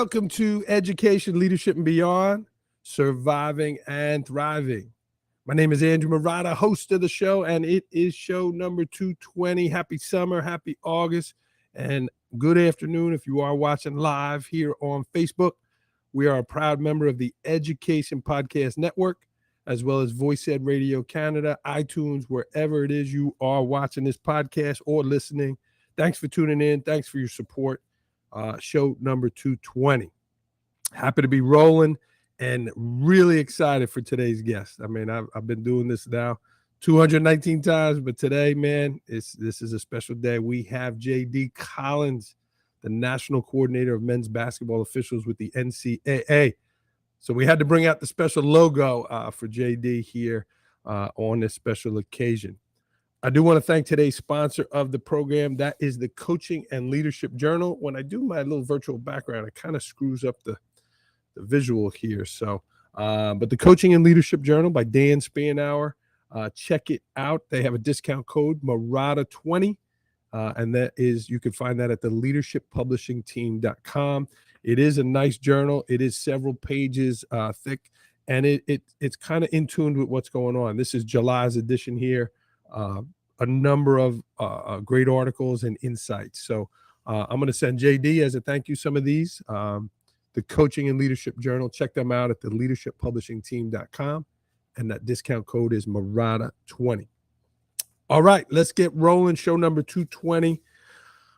Welcome to Education, Leadership, and Beyond, Surviving and Thriving. My name is Andrew Murata, host of the show, and it is show number 220. Happy summer, happy August, and good afternoon if you are watching live here on Facebook. We are a proud member of the Education Podcast Network, as well as Voice Ed Radio Canada, iTunes, wherever it is you are watching this podcast or listening. Thanks for tuning in. Thanks for your support. Show number 220. Happy to be rolling and really excited for today's guest. I mean, I've been doing this now 219 times, but today, man, this is a special day. We have J.D. Collins, the National Coordinator of Men's Basketball Officials with the NCAA. So we had to bring out the special logo for J.D. here on this special occasion. I do want to thank today's sponsor of the program. That is the Coaching and Leadership Journal. When I do my little virtual background, it kind of screws up the visual here. So, but the Coaching and Leadership Journal by Dan Spanauer, check it out. They have a discount code, Murata20, and that is, you can find that at the leadershippublishingteam.com. It is a nice journal. It is several pages thick, and it's kind of in tune with what's going on. This is July's edition here. A number of great articles and insights. So I'm going to send JD as a thank you some of these. The Coaching and Leadership Journal, check them out at the leadershippublishingteam.com, and that discount code is Murata20. All right, let's get rolling. Show number 220.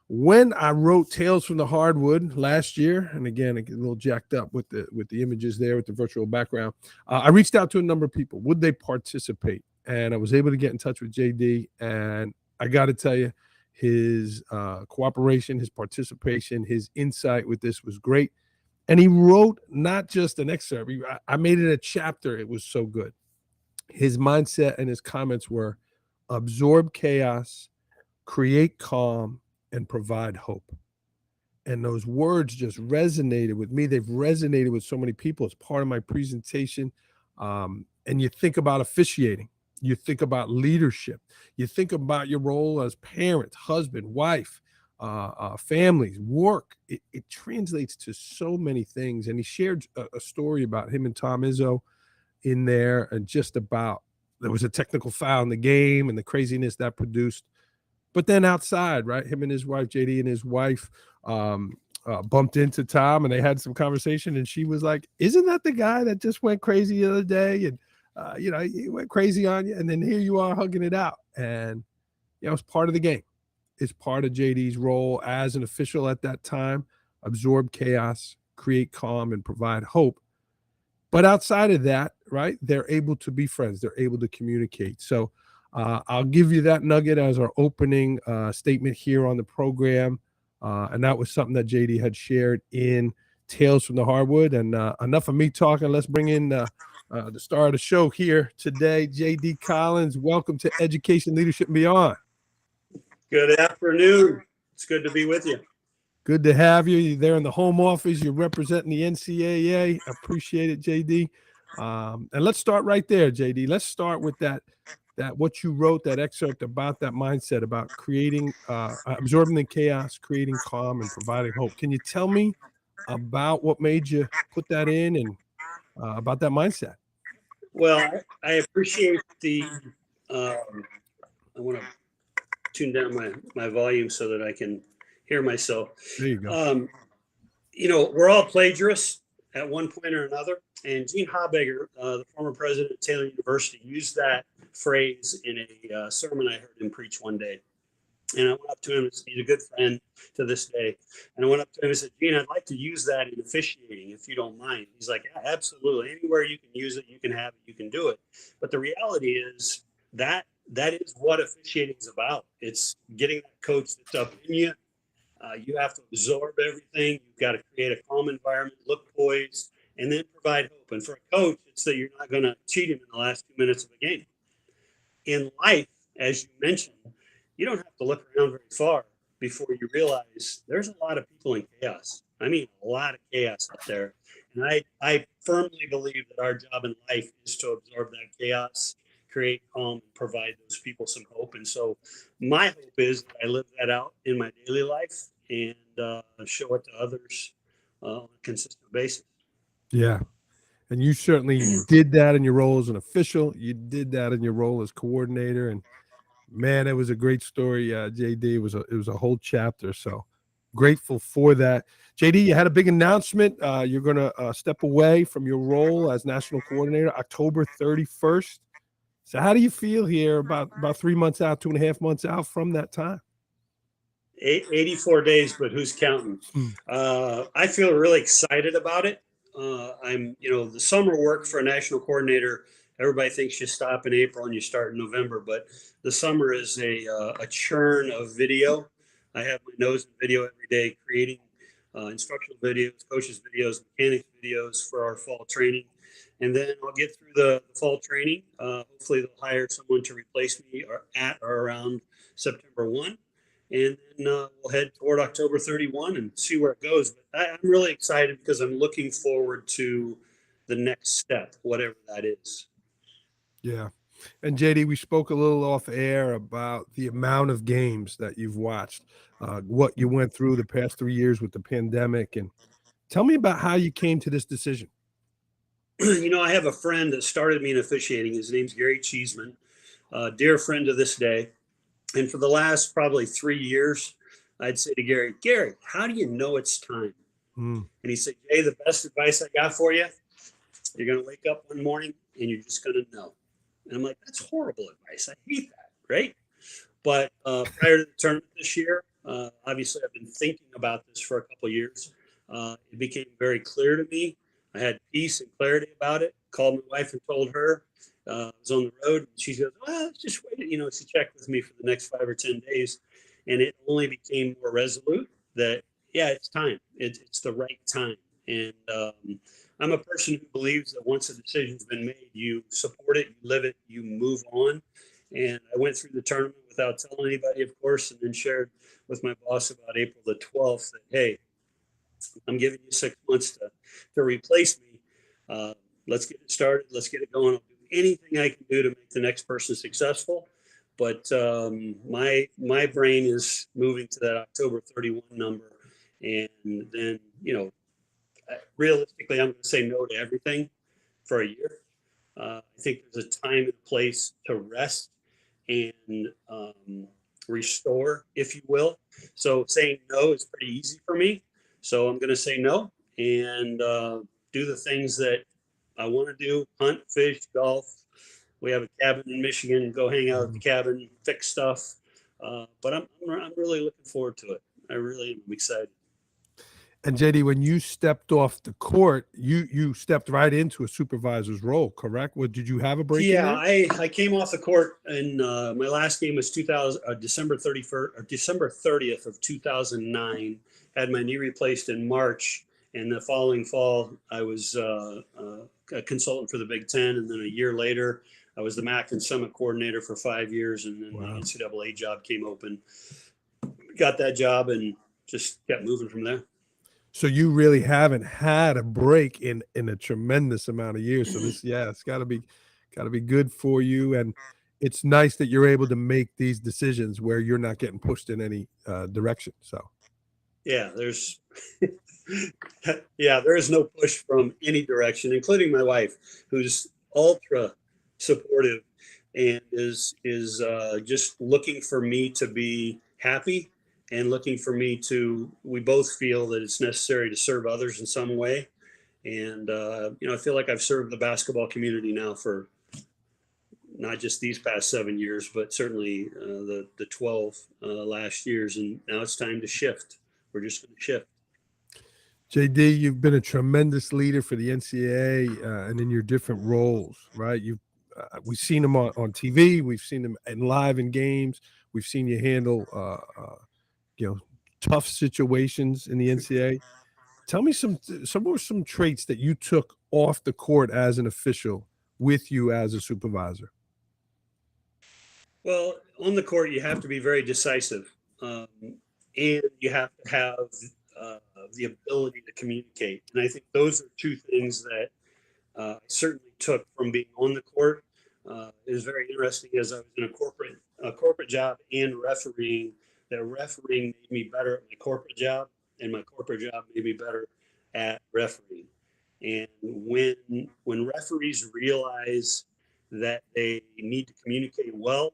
When I wrote Tales from the Hardwood last year, and again, I get a little jacked up with the images there with the virtual background, I reached out to a number of people. Would they participate? And I was able to get in touch with JD, and I got to tell you, his cooperation, his participation, his insight with this was great. And he wrote not just an excerpt. I made it a chapter. It was so good. His mindset and his comments were absorb chaos, create calm, and provide hope. And those words just resonated with me. They've resonated with so many people. It's part of my presentation. And you think about officiating. You think about leadership. You think about your role as parent, husband, wife, families, work. It translates to so many things. And he shared a story about him and Tom Izzo in there, and just about there was a technical foul in the game and the craziness that produced. But then outside, right, him and his wife, JD, and his wife bumped into Tom, and they had some conversation. And she was like, "Isn't that the guy that just went crazy the other day? And he went crazy on you, and then here you are hugging it out." And, it's part of the game. It's part of JD's role as an official at that time. Absorb chaos, create calm, and provide hope. But outside of that, right, they're able to be friends. They're able to communicate. So I'll give you that nugget as our opening statement here on the program. And that was something that JD had shared in Tales from the Hardwood. And enough of me talking. Let's bring in the star of the show here today, J.D. Collins. Welcome to Education, Leadership, and Beyond. Good afternoon. It's good to be with you. Good to have you. You're there in the home office. You're representing the NCAA. Appreciate it, J.D. And let's start right there, J.D. Let's start with that what you wrote, that excerpt about that mindset, about creating, absorbing the chaos, creating calm, and providing hope. Can you tell me about what made you put that in, and about that mindset? Well, I appreciate I want to tune down my volume so that I can hear myself. There you go. We're all plagiarists at one point or another. And Gene Habegger, the former president of Taylor University, used that phrase in a sermon I heard him preach one day. And I went up to him, and he's a good friend to this day. And I went up to him and said, "Gene, I'd like to use that in officiating, if you don't mind." He's like, "Yeah, absolutely. Anywhere you can use it, you can have it, you can do it." But the reality is that is what officiating is about. It's getting that coach that's up in you. You have to absorb everything. You've got to create a calm environment, look poised, and then provide hope. And for a coach, it's that you're not going to cheat him in the last 2 minutes of a game. In life, as you mentioned, you don't have to look around very far before you realize there's a lot of people in chaos. I mean, a lot of chaos out there. And I firmly believe that our job in life is to absorb that chaos, create calm, and provide those people some hope. And so my hope is that I live that out in my daily life and show it to others on a consistent basis. Yeah. And you certainly did that in your role as an official. You did that in your role as coordinator. And man, it was a great story, JD. It was a whole chapter. So grateful for that. JD, you had a big announcement. You're going to step away from your role as national coordinator October 31st. So how do you feel here about 3 months out, 2.5 months out from that time? 84 days, but who's counting? Hmm. I feel really excited about it. The summer work for a national coordinator, everybody thinks you stop in April and you start in November, but the summer is a churn of video. I have my nose in video every day, creating instructional videos, coaches videos, mechanics videos for our fall training. And then I'll get through the fall training. Hopefully they'll hire someone to replace me or around September 1. And then we'll head toward October 31 and see where it goes. But I'm really excited because I'm looking forward to the next step, whatever that is. Yeah. And JD, we spoke a little off air about the amount of games that you've watched, what you went through the past 3 years with the pandemic. And tell me about how you came to this decision. I have a friend that started me in officiating. His name's Gary Cheeseman, a dear friend to this day. And for the last probably 3 years, I'd say to Gary, how do you know it's time? Mm. And he said, Jay, the best advice I got for you, you're going to wake up one morning and you're just going to know. And I'm like, that's horrible advice. I hate that, right? But prior to the tournament this year, obviously I've been thinking about this for a couple of years. It became very clear to me. I had peace and clarity about it. Called my wife and told her. I was on the road, and she goes, "Well, let's just wait." She checked with me for the next 5 or 10 days, and it only became more resolute that yeah, it's time. It's the right time, and I'm a person who believes that once a decision's been made, you support it, you live it, you move on. And I went through the tournament without telling anybody, of course, and then shared with my boss about April the 12th that, hey, I'm giving you 6 months to replace me. Uh, let's get it started. Let's get it going. I'll do anything I can do to make the next person successful. But my brain is moving to that October 31 number. And then, realistically, I'm going to say no to everything for a year. I think there's a time and place to rest and restore, if you will. So saying no is pretty easy for me. So I'm going to say no and do the things that I want to do: hunt, fish, golf. We have a cabin in Michigan. Go hang out at the cabin, fix stuff. But I'm really looking forward to it. I really am excited. And JD, when you stepped off the court, you stepped right into a supervisor's role, correct? What did you have a break in Yeah, there? I came off the court, and my last game was 2000 December 31st or December 30th of 2009. Had my knee replaced in March, and the following fall I was a consultant for the Big Ten, and then a year later I was the MAC and Summit coordinator for 5 years, and then the Wow. NCAA job came open. Got that job and just kept moving from there. So you really haven't had a break in a tremendous amount of years. So this, yeah, it's gotta be good for you. And it's nice that you're able to make these decisions where you're not getting pushed in any direction. So Yeah, there's yeah, there is no push from any direction, including my wife, who's ultra supportive and is just looking for me to be happy and looking for me to. We both feel that it's necessary to serve others in some way, and I feel like I've served the basketball community now for not just these past 7 years, but certainly the 12 last years, and now it's time to shift. We're just going to shift. JD, you've been a tremendous leader for the NCAA and in your different roles, right? We've seen them on TV, we've seen them in live in games, we've seen you handle you know tough situations in the NCAA. Tell me some traits that you took off the court as an official with you as a supervisor. Well, on the court, you have to be very decisive, and you have to have the ability to communicate. And I think those are two things that I certainly took from being on the court. It was very interesting as I was in a corporate job and refereeing. That refereeing made me better at my corporate job, and my corporate job made me better at refereeing. And when referees realize that they need to communicate well,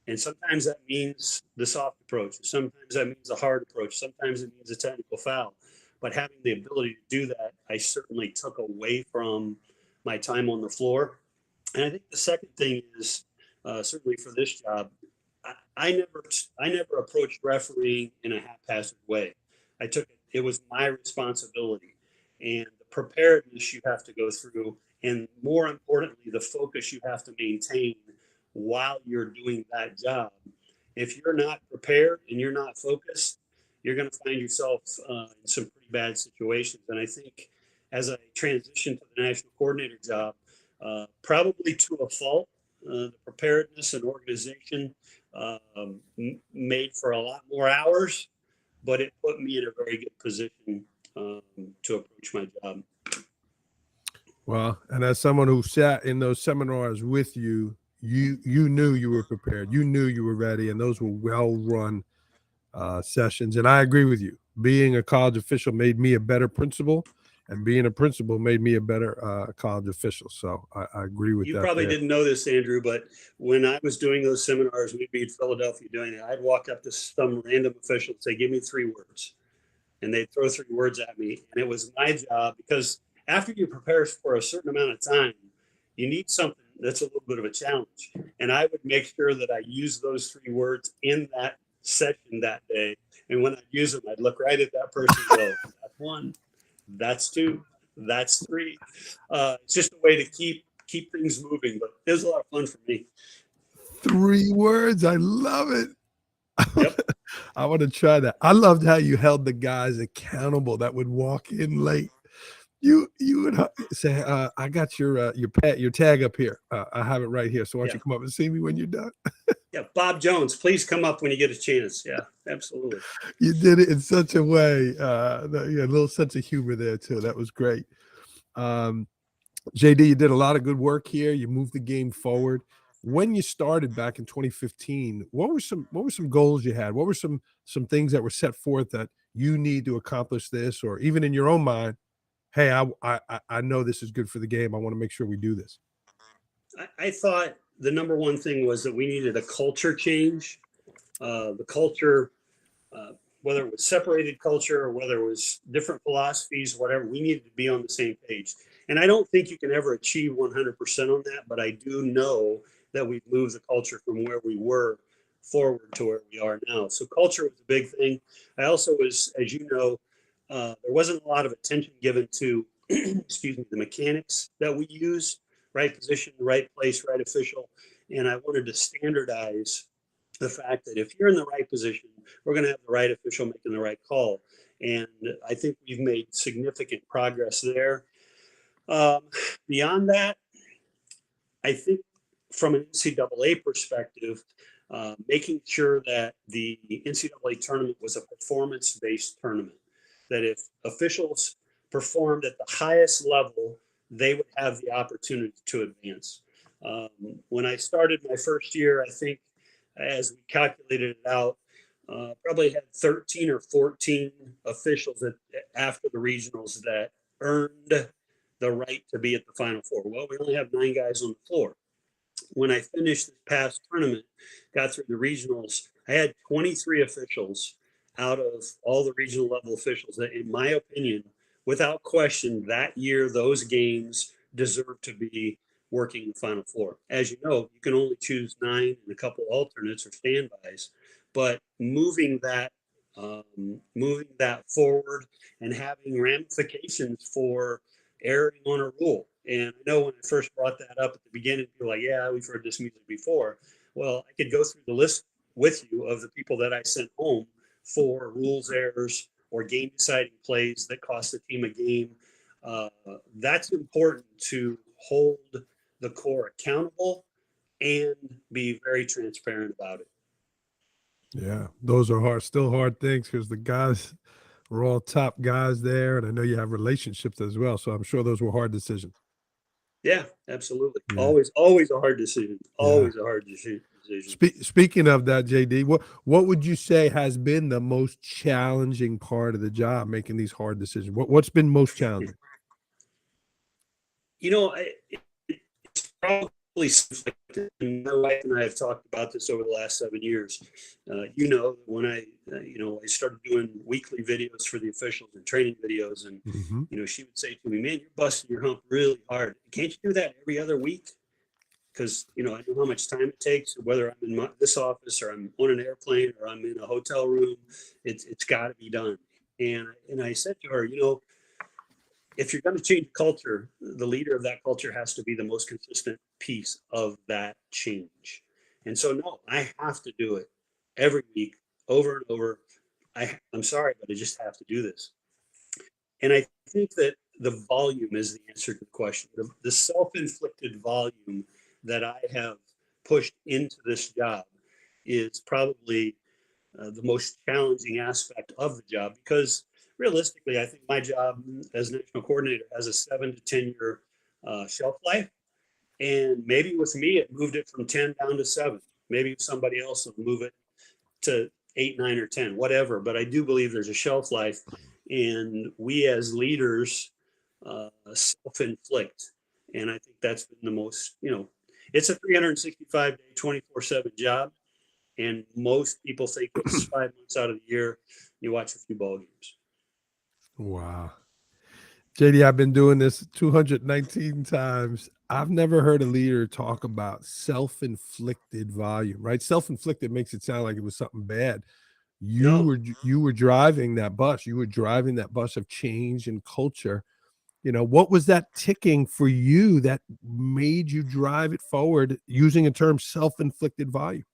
and sometimes that means the soft approach, sometimes that means a hard approach, sometimes it means a technical foul. But having the ability to do that, I certainly took away from my time on the floor. And I think the second thing is, certainly for this job, I never approached refereeing in a haphazard way. I took it; it was my responsibility, and the preparedness you have to go through, and more importantly, the focus you have to maintain while you're doing that job. If you're not prepared and you're not focused, you're going to find yourself in some pretty bad situations. And I think as I transitioned to the national coordinator job, probably to a fault, the preparedness and organization made for a lot more hours, but it put me in a very good position to approach my job. Well, and as someone who sat in those seminars with you, you knew you were prepared. You knew you were ready, and those were well run sessions. And I agree with you. Being a college official made me a better principal, and being a principal made me a better college official. So I agree with You that. probably There. didn't know this, Andrew, but when I was doing those seminars, we'd be in Philadelphia doing it. I'd walk up to some random official and say, "Give me 3 words," and they'd throw 3 words at me, and it was my job because after you prepare for a certain amount of time, you need something that's a little bit of a challenge. And I would make sure that I used those 3 words in that session that day. And when I use them, I'd look right at that person and go, "That's one, that's two, that's three." It's just a way to keep things moving. But it was a lot of fun for me. 3 words. I love it. Yep. I want to try that. I loved how you held the guys accountable that would walk in late. You would say, "I got your tag up here. I have it right here. So why don't Yeah. you come up and see me when you're done?" Yeah. Bob Jones, please come up when you get a chance. Yeah, absolutely. You did it in such a way. That, yeah, a little sense of humor there too. That was great. Um, JD, you did a lot of good work here. You moved the game forward. When you started back in 2015, what were some goals you had? What were some things that were set forth that you need to accomplish this, or even in your own mind, hey, I know this is good for the game. I want to make sure we do this. I thought the number one thing was that we needed a culture change. The culture, uh, whether it was separated culture or whether it was different philosophies, whatever, we needed to be on the same page. And I don't think you can ever achieve 100% on that, but I do know that we've moved the culture from where we were forward to where we are now. So culture was a big thing. I also was, as you know, there wasn't a lot of attention given to, excuse me, the mechanics that we use, right position, right place, right official. And I wanted to standardize the fact that if you're in the right position, we're going to have the right official making the right call. And I think we've made significant progress there. Um, Beyond that, I think from an NCAA perspective, making sure that the NCAA tournament was a performance based tournament, that if officials performed at the highest level, they would have the opportunity to advance. When I started my first year, I think as we calculated it out, probably had 13 or 14 officials after the regionals that earned the right to be at the Final Four. Well, we only have 9 guys on the floor. When I finished this past tournament, got through the regionals, I had 23 officials out of all the regional level officials that, in my opinion, without question, that year, those games deserve to be working the Final Four. As you know, you can only choose 9 and a couple alternates or standbys, but moving that forward and having ramifications for erring on a rule. And I know when I first brought that up at the beginning, people were like, "Yeah, we've heard this music before." Well, I could go through the list with you of the people that I sent home for rules errors or game deciding plays that cost the team a game. That's important to hold the core accountable and be very transparent about it. Yeah, those are still hard things because the guys were all top guys there, and I know you have relationships as well. So I'm sure those were hard decisions. Yeah, absolutely. Yeah, Always a hard decision. yeah. Always a hard decision. decisions. Speaking of that, JD, what would you say has been the most challenging part of the job, making these hard decisions? What's been most challenging? You know, it's probably self-inflicted. And my wife and I have talked about this over the last 7 years. When I started doing weekly videos for the officials and training videos, and Hmm. she would say to me, "Man, you're busting your hump really hard. Can't you do that every other week?" Because I know how much time it takes, whether I'm in this office or I'm on an airplane or I'm in a hotel room. It's got to be done. And I said to her, if you're going to change culture, the leader of that culture has to be the most consistent piece of that change. And so, no, I have to do it every week, over and over. I'm sorry, but I just have to do this. And I think that the volume is the answer to the question. The self-inflicted volume that I have pushed into this job is probably the most challenging aspect of the job, because realistically, I think my job as national coordinator has a 7 to 10 year shelf life. And maybe with me, it moved it from 10 down to 7. Maybe somebody else will move it to 8, 9, or 10, whatever. But I do believe there's a shelf life. And we as leaders self-inflict. And I think that's been the most, it's a 365-day, 24/7 job. And most people think it's 5 months out of the year. You watch a few ball games. Wow. JD, I've been doing this 219 times. I've never heard a leader talk about self-inflicted volume, right? Self-inflicted makes it sound like it was something bad. You No, were you were driving that bus. You were driving that bus of change and culture. What was that ticking for you that made you drive it forward using a term self-inflicted volume?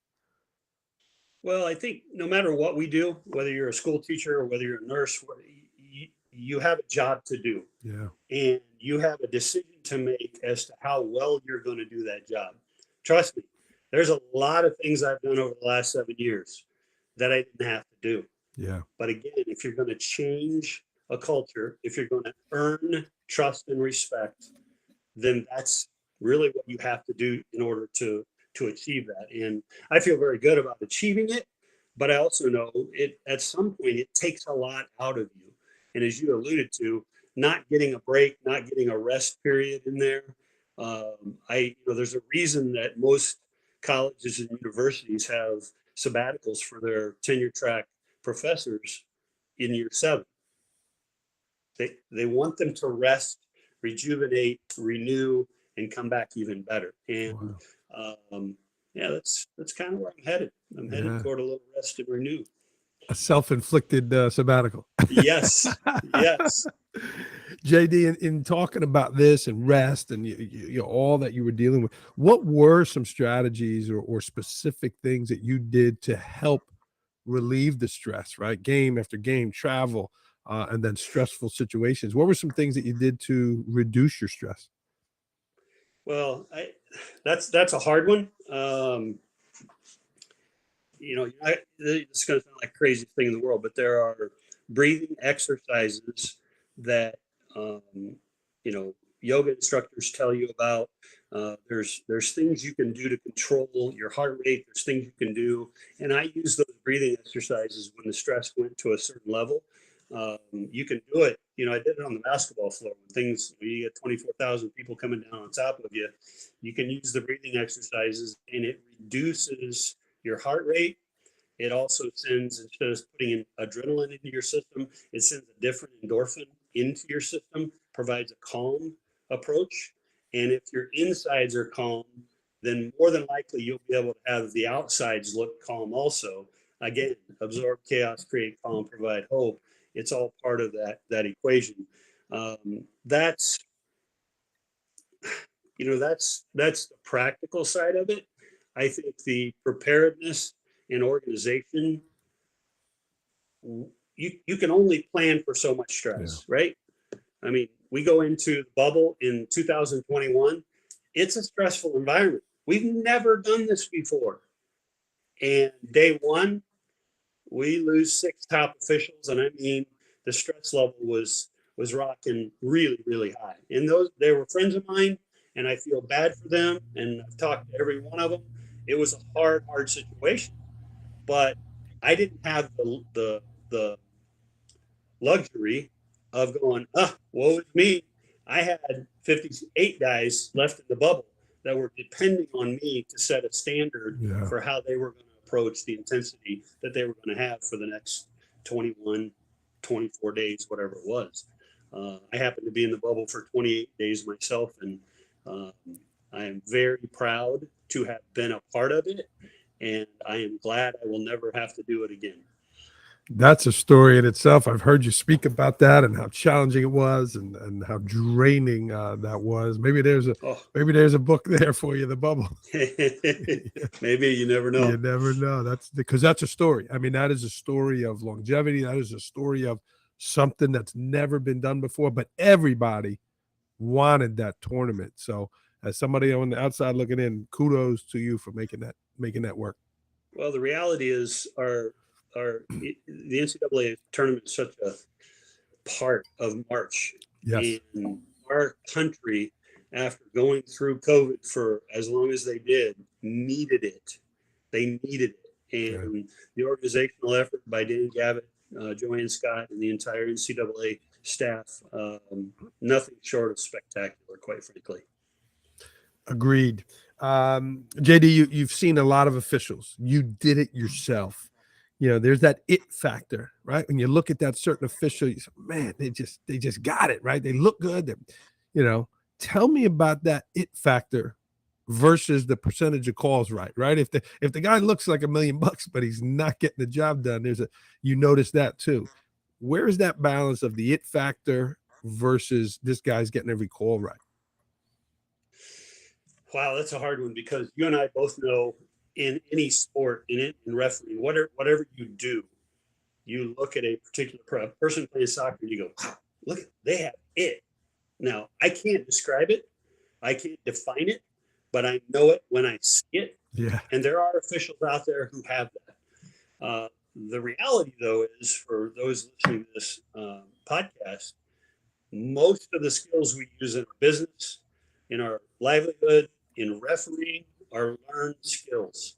well, I think no matter what we do, whether you're a school teacher or whether you're a nurse, you have a job to do, Yeah. and you have a decision to make as to how well you're going to do that job. Trust me, there's a lot of things I've done over the last 7 years that I didn't have to do. Yeah. But again, if you're going to change a culture, if you're going to earn trust and respect, then that's really what you have to do in order to achieve that. And I feel very good about achieving it, but I also know it at some point it takes a lot out of you. And as you alluded to, not getting a break, not getting a rest period in there. There's a reason that most colleges and universities have sabbaticals for their tenure track professors in year 7. They want them to rest, rejuvenate, renew, and come back even better. And Wow. yeah, that's kind of where I'm headed. I'm headed Yeah. toward a little rest and renew. A self-inflicted sabbatical. Yes, yes. JD, in talking about this and rest and all that you were dealing with, what were some strategies or specific things that you did to help relieve the stress, right? Game after game, travel, and then stressful situations. What were some things that you did to reduce your stress? Well, that's a hard one. It's going to sound like the craziest thing in the world, but there are breathing exercises that yoga instructors tell you about. There's things you can do to control your heart rate. There's things you can do, and I use those breathing exercises when the stress went to a certain level. You can do it. I did it on the basketball floor when you get 24,000 people coming down on top of you. You can use the breathing exercises, and it reduces your heart rate. It also sends, instead of putting in adrenaline into your system, it sends a different endorphin into your system, provides a calm approach. And if your insides are calm, then more than likely you'll be able to have the outsides look calm also. Again, absorb chaos, create calm, provide hope. It's all part of that equation. That's that's the practical side of it. I think the preparedness and organization, you can only plan for so much Yeah. stress, right? I mean, we go into the bubble in 2021. It's a stressful environment. We've never done this before. And day one, we lose 6 top officials, and I mean the stress level was rocking really, really high. And they were friends of mine, and I feel bad for them. And I've talked to every one of them, It was a hard situation, but I didn't have the luxury of going, woe is me. I had 58 guys left in the bubble that were depending on me to set a standard Yeah. for how they were going to approach the intensity that they were going to have for the next 21, 24 days, whatever it was. I happened to be in the bubble for 28 days myself, and um, I am very proud to have been a part of it, and I am glad I will never have to do it again. That's a story in itself. I've heard you speak about that and how challenging it was, and how draining that was. Oh, Maybe there's a book there for you, The Bubble. maybe you never know. You never know. That's because that's a story. I mean, that is a story of longevity. That is a story of something that's never been done before, but everybody wanted that tournament. So as somebody on the outside looking in, kudos to you for making that work. Well, the reality is, the NCAA tournament is such a part of March, Yes. and our country, after going through COVID for as long as they did, needed it. They needed it, Yeah. and the organizational effort by Dan Gavitt, Joanne Scott, and the entire NCAA staff, nothing short of spectacular, quite frankly. Agreed. JD, you've seen a lot of officials. You did it yourself. You know, there's that it factor, right? When you look at that certain official, you say, man, they just got it, right? They look good. You know, tell me about that it factor versus the percentage of calls right, right? If the guy looks like $1,000,000, but he's not getting the job done, you notice that too. Where is that balance of the it factor versus this guy's getting every call right? Wow, that's a hard one because you and I both know in any sport, in refereeing, whatever you do, you look at a particular person playing soccer and you go, wow, look, they have it. Now, I can't describe it, I can't define it, but I know it when I see it. Yeah. And there are officials out there who have that. The reality, though, is for those listening to this podcast, most of the skills we use in our business, in our livelihood, in refereeing, are learned skills.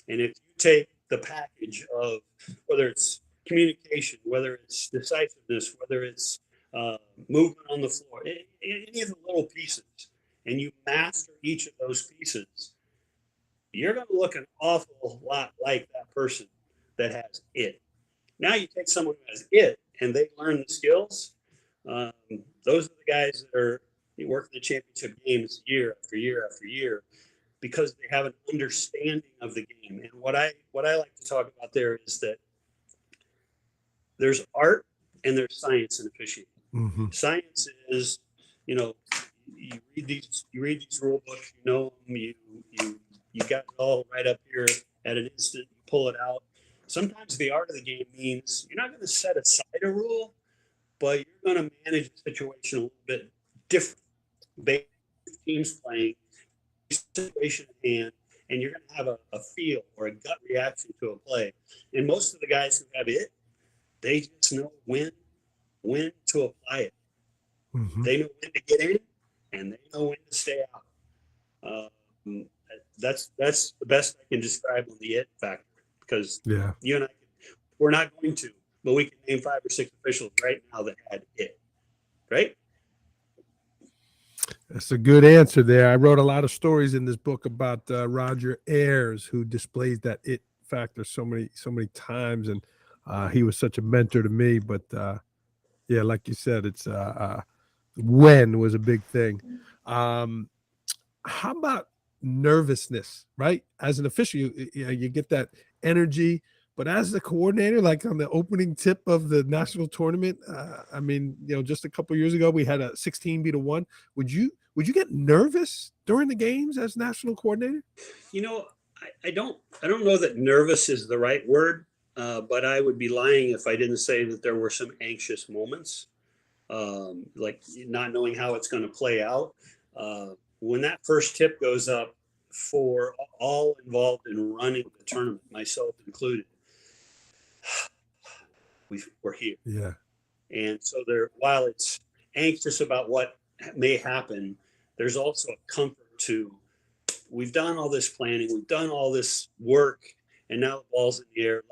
And if you take the package of whether it's communication, whether it's decisiveness, whether it's movement on the floor, any of the little pieces, and you master each of those pieces, you're going to look an awful lot like that person that has it. Now you take someone who has it and they learn the skills. Those are the guys that are working the championship games year after year after year because they have an understanding of the game. And what I like to talk about there is that there's art and there's science in officiating. Mm-hmm. Science is, you read these rule books, you know them, you got it all right up here at an instant, you pull it out. Sometimes the art of the game means you're not going to set aside a rule, but you're going to manage the situation a little bit different based on teams playing, situation at hand, and you're going to have a feel or a gut reaction to a play. And most of the guys who have it, they just know when to apply it. Mm-hmm. They know when to get in, and they know when to stay out. That's the best I can describe on the it factor because you and I, we're not going to, but we can name 5 or 6 officials right now that had it, right? That's a good answer there. I wrote a lot of stories in this book about Roger Ayers, who displays that it factor so many times, and he was such a mentor to me. But yeah, like you said, it's when was a big thing. How about nervousness, right? As an official, you get that energy, but as the coordinator, like on the opening tip of the national tournament, I mean, just a couple years ago, we had a 16-1. Would you get nervous during the games as national coordinator? I don't know that nervous is the right word, but I would be lying if I didn't say that there were some anxious moments, like not knowing how it's going to play out. When that first tip goes up for all involved in running the tournament, myself included, we're here. Yeah. And so while it's anxious about what may happen, there's also a comfort to we've done all this planning, we've done all this work, and now the ball's in the air.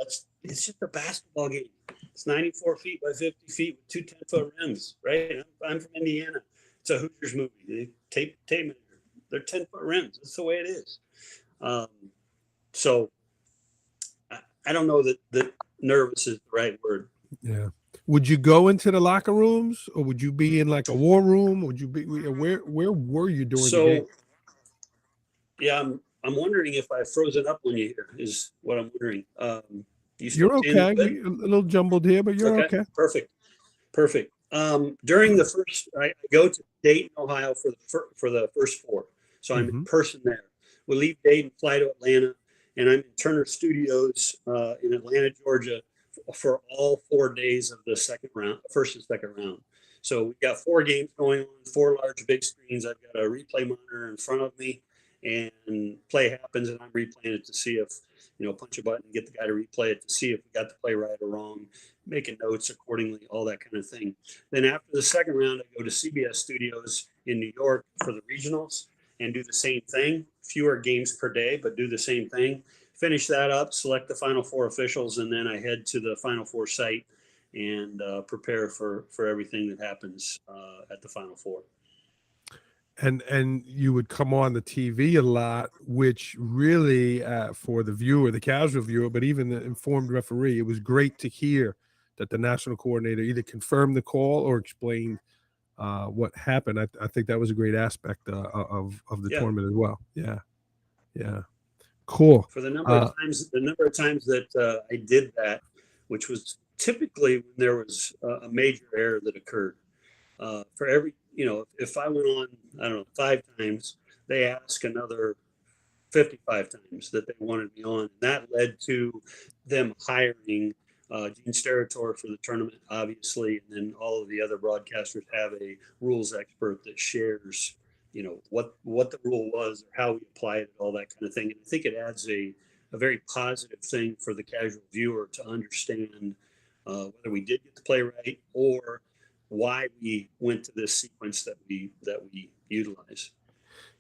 It's just a basketball game. It's 94 feet by 50 feet with two 10-foot rims, right? I'm from Indiana. It's a Hoosiers movie. They tape measure. They're 10-foot rims. That's the way it is. So I don't know that nervous is the right word. Yeah. Would you go into the locker rooms, or would you be in like a war room? Would you be where were you during the game? Yeah, I'm wondering if I've frozen up on you here, is what I'm wondering. You still You're okay. A little jumbled here, but you're okay. Perfect. During the first, I go to Dayton, Ohio for the first four. So I'm in person there. We leave Dayton, fly to Atlanta, and I'm in Turner Studios in Atlanta, Georgia, for all 4 days of the first and second round. So we've got 4 games going on, 4 large big screens. I've got a replay monitor in front of me, and play happens, and I'm replaying it to see if, punch a button, get the guy to replay it to see if we got the play right or wrong, making notes accordingly, all that kind of thing. Then after the second round, I go to CBS Studios in New York for the regionals and do the same thing. Fewer games per day, but do the same thing. Finish that up, select the Final Four officials, and then I head to the Final Four site and prepare for everything that happens at the Final Four. And you would come on the TV a lot, which really, for the viewer, the casual viewer, but even the informed referee, it was great to hear that the national coordinator either confirmed the call or explained what happened. I think that was a great aspect of the tournament as well. Yeah, cool. For the number of times that I did that, which was typically when there was a major error that occurred. For every, if I went on, I don't know, 5 times, they ask another 55 times that they wanted me on. And that led to them hiring Gene Steratore for the tournament, obviously, and then all of the other broadcasters have a rules expert that shares, what the rule was, or how we applied it, all that kind of thing. And I think it adds a very positive thing for the casual viewer to understand whether we did get the play right or why we went to this sequence that we utilize.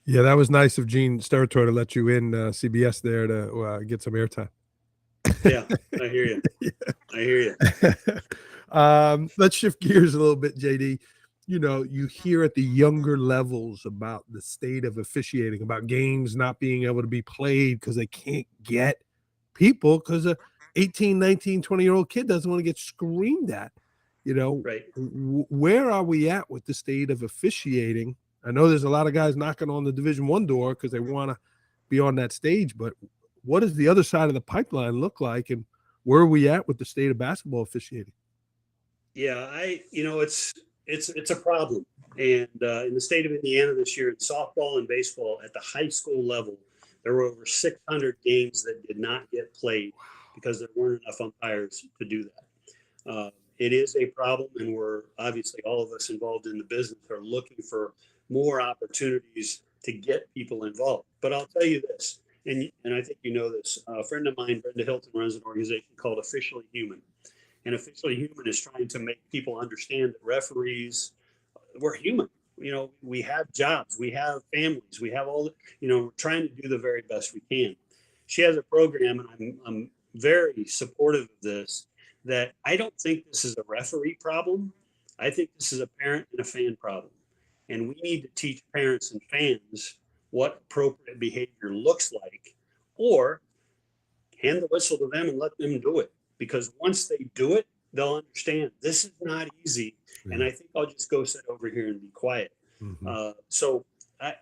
Yeah, that was nice of Gene Steratore to let you in CBS there to get some airtime. Yeah, I hear you. Yeah. I hear you. Let's shift gears a little bit, JD. You hear at the younger levels about the state of officiating, about games not being able to be played because they can't get people because a 18, 19, 20-year-old kid doesn't want to get screamed at. Right. Where are we at with the state of officiating? I know there's a lot of guys knocking on the Division I door because they want to be on that stage, but what does the other side of the pipeline look like, and where are we at with the state of basketball officiating? Yeah, it's a problem, and in the state of Indiana this year in softball and baseball at the high school level, there were over 600 games that did not get played because there weren't enough umpires to do that. It is a problem, and we're obviously, all of us involved in the business are looking for more opportunities to get people involved. But I'll tell you this, and I think you know this. A friend of mine, Brenda Hilton, runs an organization called Officially Human. And Officially Human is trying to make people understand that referees, we're human. We have jobs, we have families, we have all we're trying to do the very best we can. She has a program, and I'm very supportive of this, that I don't think this is a referee problem. I think this is a parent and a fan problem. And we need to teach parents and fans what appropriate behavior looks like, or hand the whistle to them and let them do it. Because once they do it, they'll understand this is not easy. Yeah. And I think I'll just go sit over here and be quiet. So I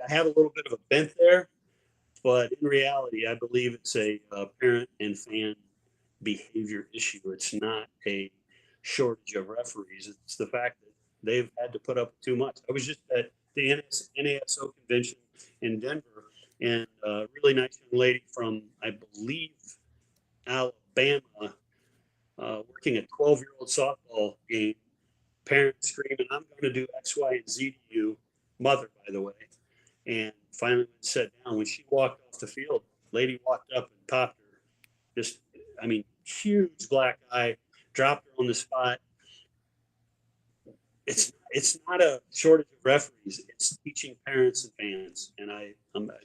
have a little bit of a bent there, but in reality, I believe it's a parent and fan behavior issue. It's not a shortage of referees. It's the fact that they've had to put up too much. I was just at the NASO convention in Denver, and a really nice young lady from, I believe, Alabama, working a 12-year-old softball game, parents screaming, "I'm going to do X, Y, and Z to you," mother, by the way. And finally went and sat down. When she walked off the field, lady walked up and popped her. Just, huge black eye, dropped her on the spot. it's not a shortage of referees. It's teaching parents and fans, and I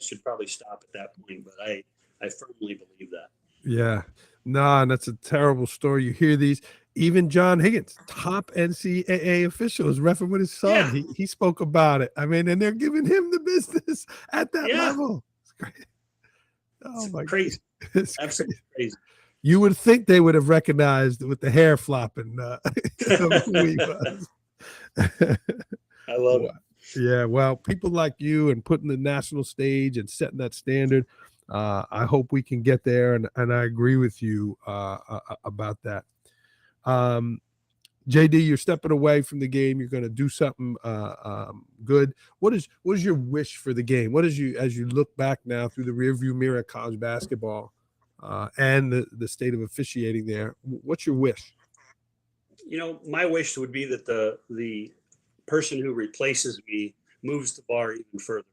should probably stop at that point, but I firmly believe that. Yeah. Nah, and that's a terrible story. You hear these. Even John Higgins, top NCAA official, is reffing with his son. Yeah, He spoke about it. I mean, and they're giving him the business at that yeah, level. It's great. Oh it's my crazy, God. It's absolutely crazy. crazy. You would think they would have recognized with the hair flopping who he was. I love it. Wow. Yeah, well, people like you and putting the national stage and setting that standard. I hope we can get there, and I agree with you about that. Um, JD, you're stepping away from the game. You're going to do something good. What is your wish for the game? What is you as you look back now through the rearview mirror at college basketball and the state of officiating there? What's your wish? My wish would be that the person who replaces me moves the bar even further,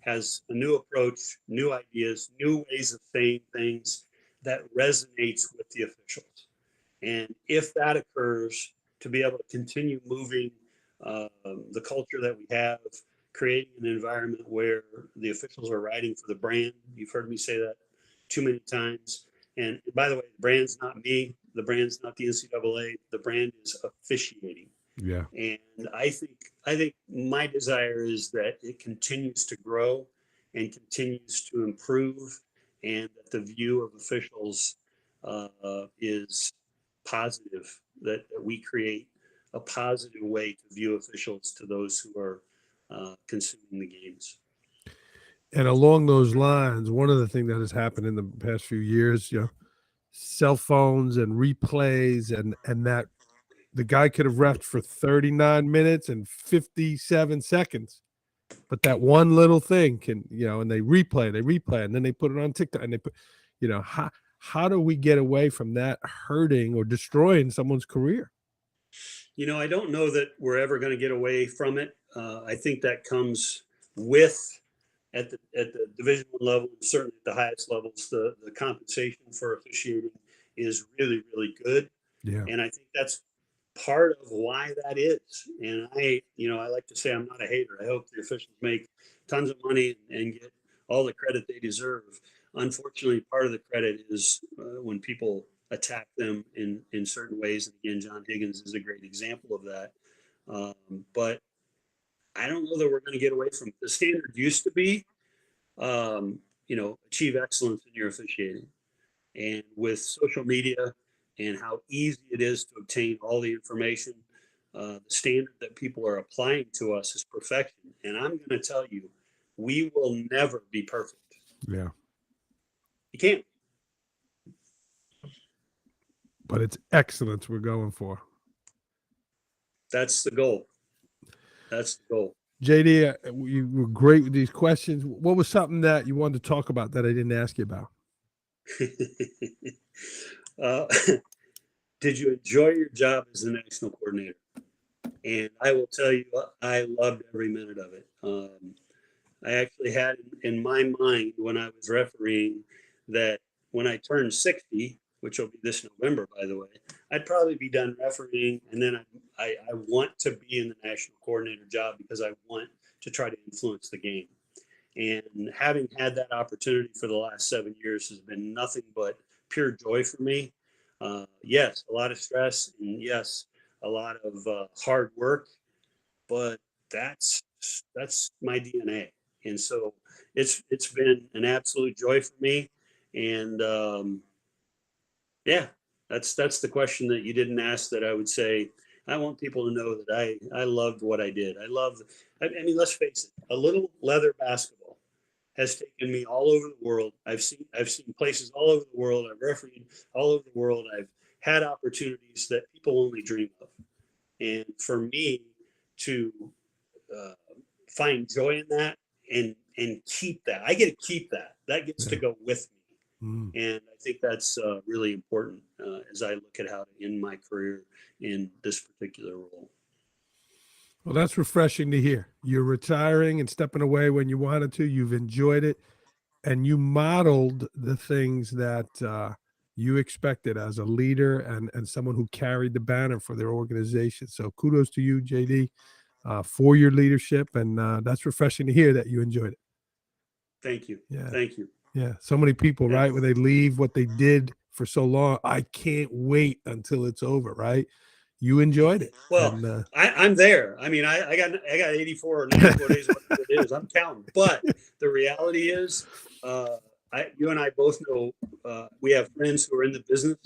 has a new approach, new ideas, new ways of saying things that resonates with the officials. And if that occurs, to be able to continue moving the culture that we have, creating an environment where the officials are riding for the brand. You've heard me say that too many times. And by the way, the brand's not me. The brand's not the NCAA. The brand is officiating. Yeah. And I think my desire is that it continues to grow and continues to improve, and that the view of officials is positive. That we create a positive way to view officials to those who are consuming the games. And along those lines, one of the things that has happened in the past few years, cell phones and replays and that the guy could have refed for 39 minutes and 57 seconds. But that one little thing can, and they replay, and then they put it on TikTok and they put, how do we get away from that hurting or destroying someone's career? I don't know that we're ever going to get away from it. I think that comes with at the Division I level, certainly at the highest levels, the compensation for officiating is really, really good. Yeah. And I think that's part of why that is. And I like to say I'm not a hater. I hope the officials make tons of money and get all the credit they deserve. Unfortunately, part of the credit is when people attack them in certain ways. And again, John Higgins is a great example of that. But I don't know that we're going to get away from it. The standard used to be, achieve excellence in your officiating. And with social media and how easy it is to obtain all the information, the standard that people are applying to us is perfection. And I'm going to tell you, we will never be perfect. Yeah. You can't. But it's excellence we're going for. That's the goal. That's the goal. JD, you were great with these questions. What was something that you wanted to talk about that I didn't ask you about? Did you enjoy your job as the national coordinator? And I will tell you, I loved every minute of it. I actually had in my mind when I was refereeing that when I turned 60, which will be this November, by the way, I'd probably be done refereeing. And then I want to be in the national coordinator job because I want to try to influence the game. And having had that opportunity for the last 7 years has been nothing but pure joy for me. Yes, a lot of stress, and yes, a lot of hard work, but that's my DNA. And so it's been an absolute joy for me. And yeah, that's the question that you didn't ask that I would say. I want people to know that I loved what I did. I mean, let's face it, a little leather basketball has taken me all over the world. I've seen places all over the world. I've refereed all over the world. I've had opportunities that people only dream of. And for me to uh, find joy in that and keep that, I get to keep that. That gets to go with me. And I think that's really important as I look at how to end my career in this particular role. Well, that's refreshing to hear. You're retiring and stepping away when you wanted to. You've enjoyed it, and you modeled the things that you expect it as a leader and someone who carried the banner for their organization. So kudos to you, JD, for your leadership, and that's refreshing to hear that you enjoyed it. Thank you. Yeah. Thank you. Yeah. So many people, Yeah. right, when they leave what they did for so long, I can't wait until it's over, right? You enjoyed it. Well, and, I'm there. I mean, I got 84 or 94 days, whatever it is. I'm counting. But the reality is, you and I both know we have friends who are in the business,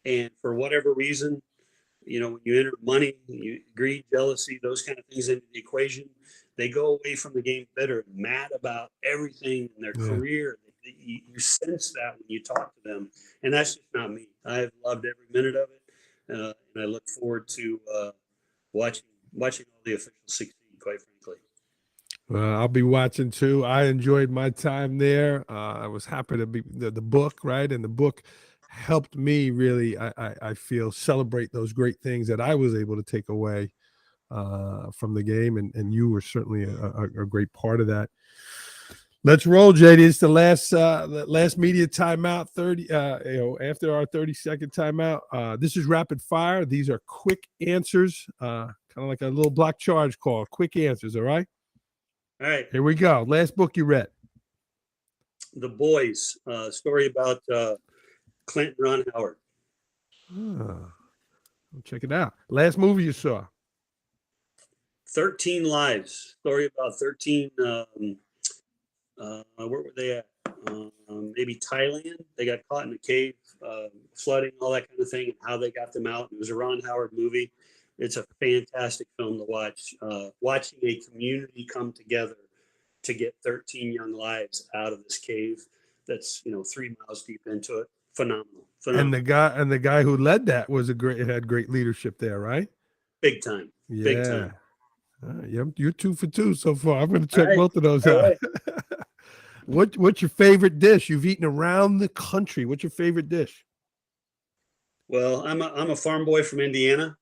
and for whatever reason, when you enter money, greed, jealousy, those kind of things into the equation, they go away from the game bitter, mad about everything in their career. You sense that when you talk to them, and that's just not me. I've loved every minute of it, and I look forward to watching all the officials succeed, quite frankly. I'll be watching too. I enjoyed my time there. I was happy to be the book, right? And the book helped me really, I feel, celebrate those great things that I was able to take away from the game. And you were certainly a great part of that. Let's roll, JD. It's the last media timeout. 30. After our 30-second timeout. This is rapid fire. These are quick answers, kind of like a little block charge call. Quick answers. All right. All right. Here we go. Last book you read. The Boys, story about Clint and Ron Howard. Check it out. Last movie you saw. 13 Lives, story about 13. Where were they at? Maybe Thailand. They got caught in a cave, flooding, all that kind of thing, and how they got them out. It was a Ron Howard movie. It's a fantastic film to watch. Watching a community come together to get 13 young lives out of this cave that's 3 miles deep into it. Phenomenal. And the guy who led that had great leadership there, right? Big time. Yeah. Big time. You're 2 for 2 so far. I'm going to check both of those all out. Right. What's your favorite dish you've eaten around the country? What's your favorite dish? Well, I'm a farm boy from Indiana.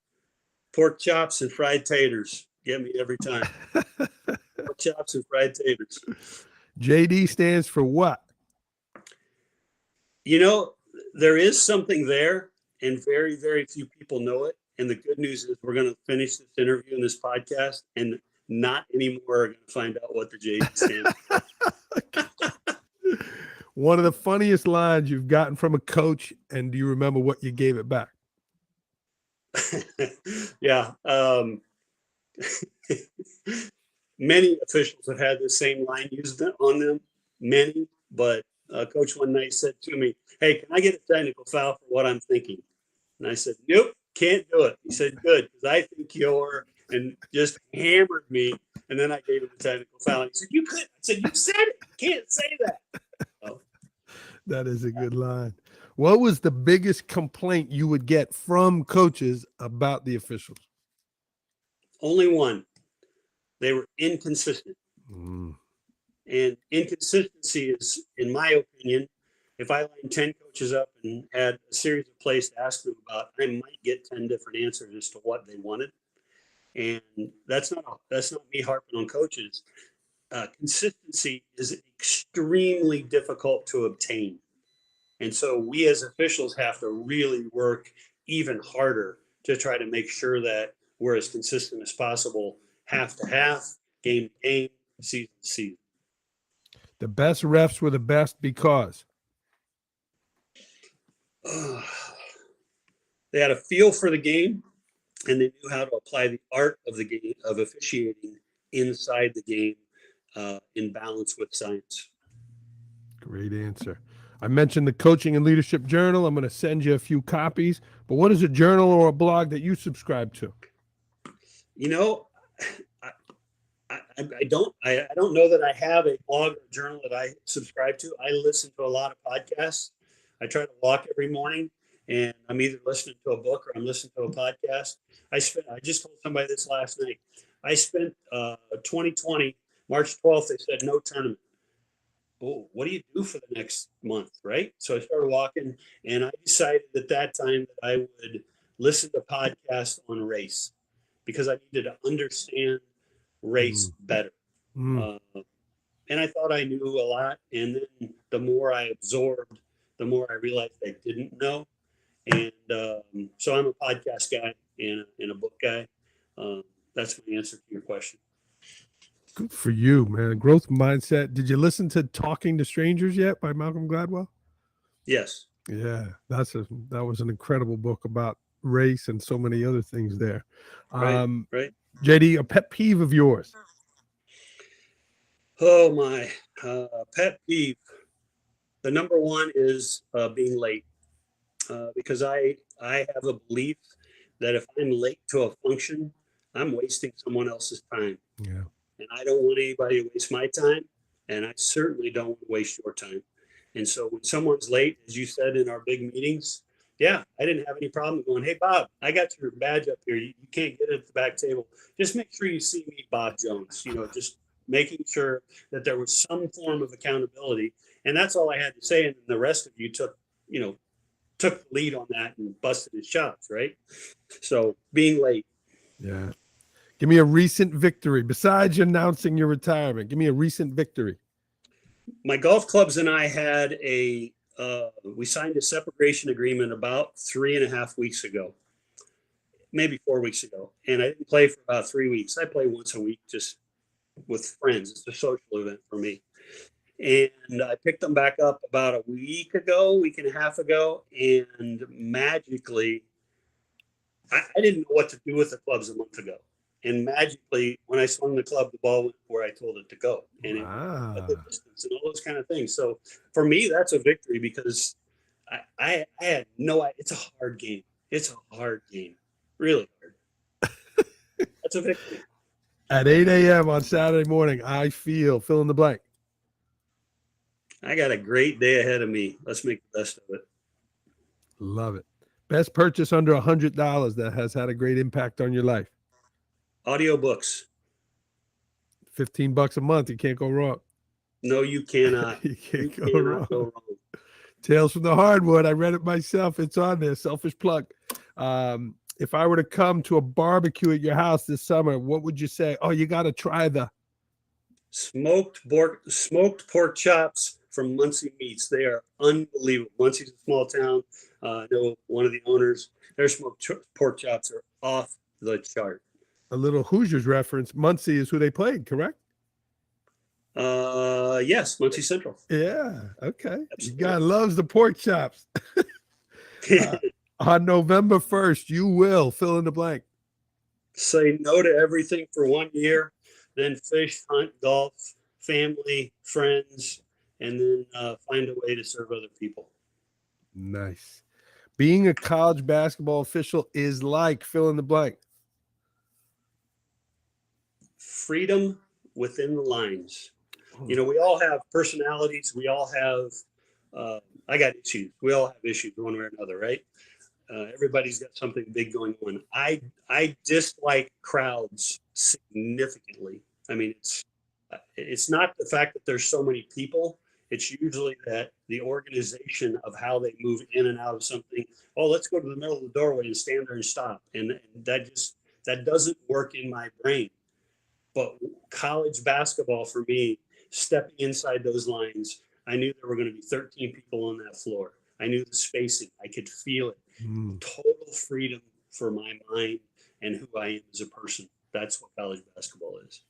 Pork chops and fried taters get me every time. Pork chops and fried taters. JD stands for what? There is something there, and very, very few people know it. And the good news is we're going to finish this interview and this podcast, and not anymore are going to find out what the JD stands for. One of the funniest lines you've gotten from a coach, and do you remember what you gave it back? Yeah. Many officials have had the same line used on them, many, but coach one night said to me, "Hey, can I get a technical foul for what I'm thinking?" And I said, "Nope, can't do it." He said, "Good, because I think you're," and just hammered me. And then I gave him a technical foul. And he said, "You could." I said, "You said it. You can't say that." So, that is a good line. What was the biggest complaint you would get from coaches about the officials? Only one. They were inconsistent. And inconsistency is, in my opinion, if I line 10 coaches up and had a series of plays to ask them about, I might get 10 different answers as to what they wanted. And that's not me harping on coaches. Consistency is extremely difficult to obtain. And so we as officials have to really work even harder to try to make sure that we're as consistent as possible, half to half, game to game, season to season. The best refs were the best because they had a feel for the game, and they knew how to apply the art of the game, of officiating inside the game, in balance with science. Great answer. I mentioned the Coaching and Leadership Journal. I'm going to send you a few copies. But what is a journal or a blog that you subscribe to? I don't know that I have a blog or journal that I subscribe to. I listen to a lot of podcasts. I try to walk every morning, and I'm either listening to a book or I'm listening to a podcast. I just told somebody this last night. I spent 2020, March 12th, they said no tournament. Well, what do you do for the next month, right? So I started walking, and I decided at that time that I would listen to podcasts on race because I needed to understand race better. And I thought I knew a lot. And then the more I absorbed the more I realized I didn't know. And so I'm a podcast guy and a book guy. That's my answer to your question. Good for you, man. Growth mindset. Did you listen to Talking to Strangers yet by Malcolm Gladwell? Yes. Yeah, that was an incredible book about race and so many other things there. Right. Right. JD, a pet peeve of yours? Oh my, pet peeve. The number one is being late, because I have a belief that if I'm late to a function, I'm wasting someone else's time, Yeah. and I don't want anybody to waste my time, and I certainly don't want to waste your time. And so when someone's late, as you said in our big meetings, yeah, I didn't have any problem going, hey, Bob, I got your badge up here. You can't get it at the back table. Just make sure you see me, Bob Jones, just making sure that there was some form of accountability. And that's all I had to say. And the rest of you took the lead on that and busted his chops, right? So being late. Yeah. Give me a recent victory besides announcing your retirement. Give me a recent victory. My golf clubs and I had we signed a separation agreement about 3.5 weeks ago, maybe 4 weeks ago. And I didn't play for about 3 weeks. I play once a week just with friends. It's a social event for me. And I picked them back up about a week and a half ago. And magically, I didn't know what to do with the clubs a month ago. And magically, when I swung the club, the ball went where I told it to go. And it went at the distance and all those kind of things. So for me, that's a victory because I had no idea. It's a hard game. It's a hard game. Really hard. That's a victory. At 8 a.m. on Saturday morning, I feel fill in the blank. I got a great day ahead of me. Let's make the best of it. Love it. Best purchase under $100 that has had a great impact on your life. Audiobooks. $15 a month. You can't go wrong. No, you cannot. You can't go wrong. Tales from the Hardwood. I read it myself. It's on there. Selfish plug. If I were to come to a barbecue at your house this summer, what would you say? Oh, you got to try the smoked pork chops from Muncie Meats. They are unbelievable. Muncie's a small town. I know one of the owners. Their smoked pork chops are off the chart. A little Hoosiers reference. Muncie is who they played, correct? Yes, Muncie Central. Yeah, okay. Absolutely. You guy loves the pork chops. On November 1st, you will fill in the blank. Say no to everything for 1 year, then fish, hunt, golf, family, friends, and then find a way to serve other people. Nice. Being a college basketball official is like fill in the blank. Freedom within the lines. We all have personalities. We all have, I got issues. We all have issues one way or another, right? Everybody's got something big going on. I dislike crowds significantly. I mean, it's not the fact that there's so many people. It's usually that the organization of how they move in and out of something. Oh, let's go to the middle of the doorway and stand there and stop. And that doesn't work in my brain. But college basketball for me, stepping inside those lines, I knew there were going to be 13 people on that floor. I knew the spacing. I could feel it. Total freedom for my mind and who I am as a person. That's what college basketball is.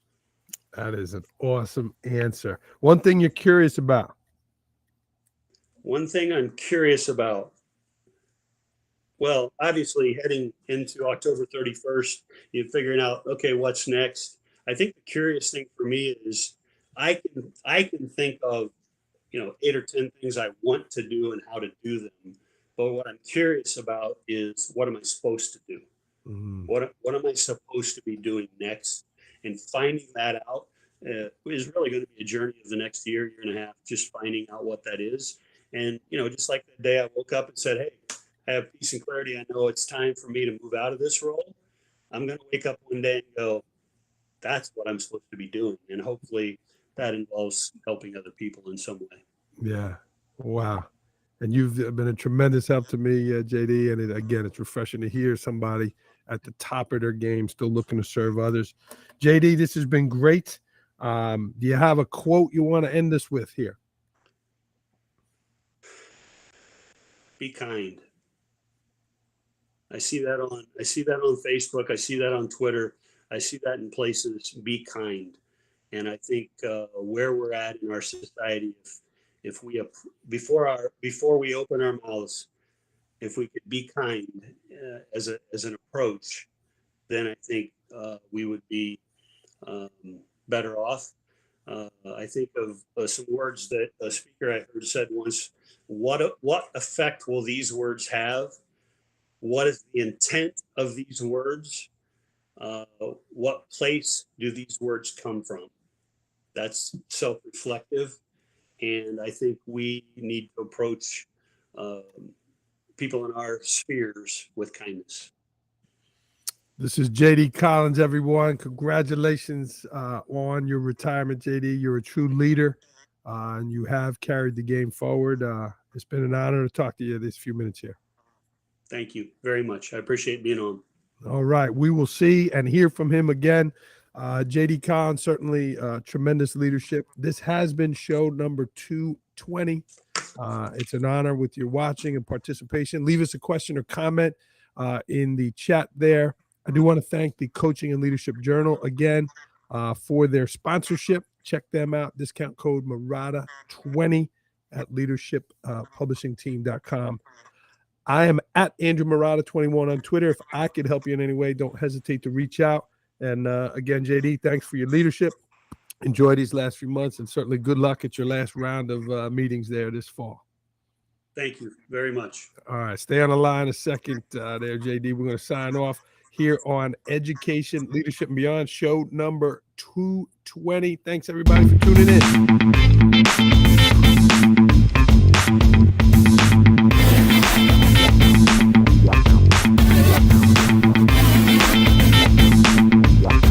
That is an awesome answer. One thing you're curious about? One thing I'm curious about. Well, obviously heading into October 31st, you're figuring out, okay, what's next? I think the curious thing for me is I can think of 8 or 10 things I want to do and how to do them. But what I'm curious about is what am I supposed to do? What am I supposed to be doing next? And finding that out is really going to be a journey of the next year and a half, just finding out what that is. And, just like the day I woke up and said, hey, I have peace and clarity. I know it's time for me to move out of this role. I'm going to wake up one day and go, that's what I'm supposed to be doing. And hopefully that involves helping other people in some way. Yeah. Wow. And you've been a tremendous help to me, JD. And again, it's refreshing to hear somebody at the top of their game still looking to serve others. JD, this has been great. Do you have a quote you want to end this with here? Be kind. I see that on Facebook. I see that on Twitter. I see that in places. Be kind. And I think where we're at in our society, if we before we open our mouths, if we could be kind as an approach, then I think we would be better off. I think of some words that a speaker I heard said once. What effect will these words have? What is the intent of these words? What place do these words come from? That's self-reflective, and I think we need to approach people in our spheres with kindness. This is JD Collins, everyone. Congratulations on your retirement, JD. You're a true leader, and you have carried the game forward. It's been an honor to talk to you these few minutes here. Thank you very much. I appreciate being on. All right. We will see and hear from him again. JD Collins, certainly tremendous leadership. This has been show number 220. It's an honor with your watching and participation. Leave us a question or comment in the chat there. I do want to thank the Coaching and Leadership Journal again for their sponsorship. Check them out. Discount code Murata20 at leadershippublishingteam.com. I am at Andrew Murata21 on Twitter. If I could help you in any way, don't hesitate to reach out. And again, JD, thanks for your leadership. Enjoy these last few months, and certainly good luck at your last round of meetings there this fall. Thank you very much. All right. Stay on the line a second there, JD. We're going to sign off here on Education, Leadership, and Beyond, show number 220. Thanks, everybody, for tuning in.